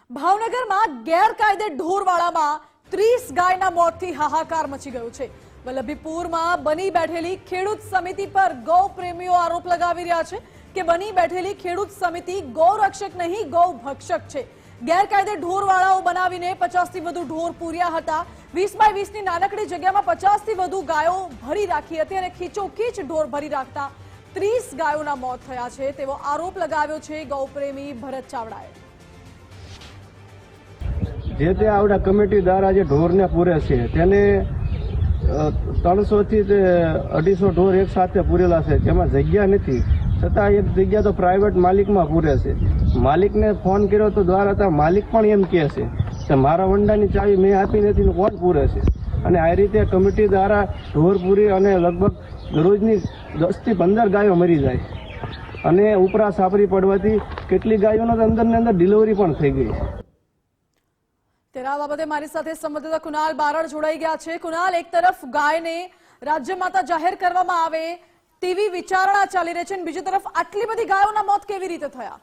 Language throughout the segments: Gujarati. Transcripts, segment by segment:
ભાવનગરમાં ગેરકાયદે ઢોરવાડામાં 30 ગાયના મોતથી હાહાકાર મચી ગયો છે। વલ્લભીપુરમાં બની બેઠેલી ખેડૂત સમિતિ પર ગૌ પ્રેમીઓ આરોપ લગાવી રહ્યા છે કે બની બેઠેલી ખેડૂત સમિતિ ગૌરક્ષક નહીં ગૌ ભક્ષક છે। ગેરકાયદે ઢોરવાડાઓ બનાવીને 50 થી વધુ ઢોર પૂર્યા હતા। 20 બાય 20 ની નાનકડી જગ્યામાં 50 થી વધુ ગાયો ભરી રાખી હતી અને ખીચોખીચ ઢોર ભરી રાખતા 30 ગાયોના મોત થયા છે તેવો આરોપ લગાવ્યો છે ગૌપ્રેમી ભરત ચાવડાએ। જે તે આવડા કમિટી દ્વારા જે ઢોરને પૂરે છે તેને 300 થી 250 ઢોર એક સાથે પૂરેલા છે, જેમાં જગ્યા નથી છતાં એક જગ્યા તો પ્રાઇવેટ માલિકમાં પૂરે છે। માલિકને ફોન કર્યો તો દ્વારા માલિક પણ એમ કહે છે કે મારા વંડાની ચાવી મેં આપી નથી ને કોણ પૂરે છે। અને આ રીતે કમિટી દ્વારા ઢોર પૂરી અને લગભગ દરરોજની 10 થી 15 ગાયો મરી જાય અને ઉપરા સાપરી પડવાથી કેટલી ગાયોનો અંદર ને અંદર ડિલિવરી પણ થઈ ગઈ છે। ત્યારે આ બાબતે મારી સાથે સંવાદદાતા કુનાલ બારડ જોડાઈ ગયા છે। કુનાલ, એક તરફ ગાયને રાજ્ય માતા જાહેર કરવામાં આવે તેવી વિચારણા ચાલી રહી છે અને બીજી તરફ આટલી બધી ગાયોના મોત કેવી રીતે થયા?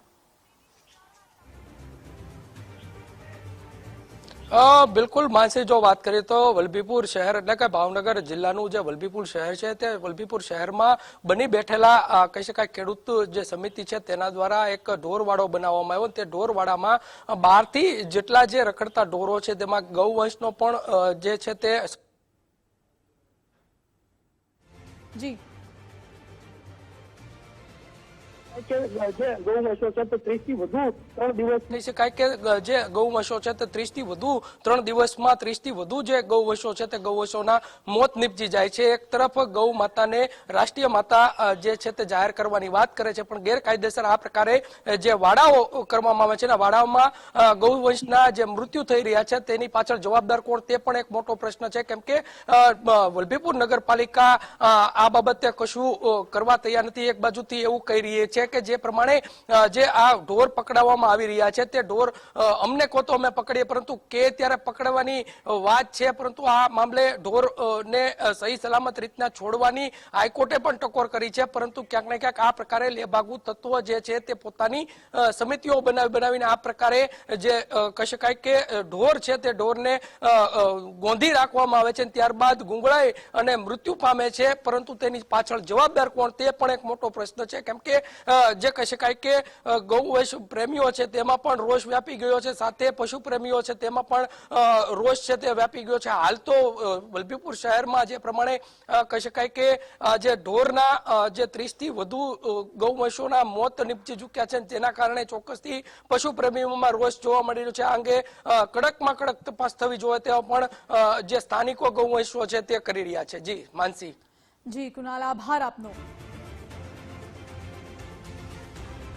બિલકુલ માનસી, જો વાત કરીએ તો વલ્લભીપુર શહેર એટલે કે ભાવનગર જિલ્લાનું જે વલ્લભીપુર શહેર છે તે વલ્લભીપુર શહેરમાં બની બેઠેલા કહી શકાય ખેડૂત જે સમિતિ છે તેના દ્વારા એક ઢોરવાડો બનાવવામાં આવ્યો। તે ઢોરવાડામાં 12 થી જેટલા જે રખડતા ઢોરો છે તેમાં ગૌવંશનો પણ જે છે તે જી ગૌવંશો છે તે 30 થી વધુ 3 દિવસ કહી શકાય કે જે ગૌવંશો છે તે 30 થી વધુ 3 દિવસમાં 30 થી વધુ જે ગૌવંશો છે તે ગૌવંશોના મોત નીપજી જાય છે। એક તરફ ગૌ માતાને રાષ્ટ્રીય માતા જે છે તે જાહેર કરવાની વાત કરે છે, પણ ગેરકાયદેસર આ પ્રકારે જે વાડાઓ કરવામાં આવે છે ને વાડાઓમાં ગૌવંશના જે મૃત્યુ થઈ રહ્યા છે તેની પાછળ જવાબદાર કોણ તે પણ એક મોટો પ્રશ્ન છે, કેમ કે વલ્લભીપુર નગરપાલિકા આ બાબતે કશું કરવા તૈયાર નથી। એક બાજુથી એવું કહી રહી છે કે જે પ્રમાણે જે આ ઢોર પકડાવવામાં આવી રહ્યા છે તે ઢોર અમને કહો તો અમે પકડીએ, પરંતુ કે ત્યારે પકડવાની વાત છે, પરંતુ આ મામલે ઢોર ને સહી સલામત રીતના છોડવાની હાઈકોર્ટે પણ ટકોર કરી છે। પરંતુ ક્યાંક ને ક્યાંક આ પ્રકારે લેભાગુ તત્વો જે છે તે પોતાની સમિતિઓ બનાવીને આ પ્રકારે જે કહી શકાય કે ઢોર છે તે ઢોરને ગોંધી રાખવામાં આવે છે, ત્યારબાદ ગુંગળાઈ અને મૃત્યુ પામે છે, પરંતુ તેની પાછળ જવાબદાર કોણ તે પણ એક મોટો પ્રશ્ન છે, કેમ કે જે કહી શકાય કે ગૌવંશ પ્રેમીઓ છે તેમાં પણ રોષ વ્યાપી ગયો છે, સાથે પશુ પ્રેમીઓ છે તેમાં પણ રોષ છે તે વ્યાપી ગયો છે। હાલ તો વલ્લભીપુર શહેરમાં જે પ્રમાણે કહી શકાય કે જે ઢોરના જે 30 થી વધુ ગૌવંશોના મોત નીપજી ચૂક્યા છે તેના કારણે ચોક્કસથી પશુ પ્રેમીઓમાં રોષ જોવા મળી રહ્યો છે। આ અંગે કડકમાં કડક તપાસ થવી જોઈએ તેવા પણ જે સ્થાનિકો ગૌવંશો છે તે કરી રહ્યા છે। જી માનસી। જી કુનાલ, આભાર આપનો।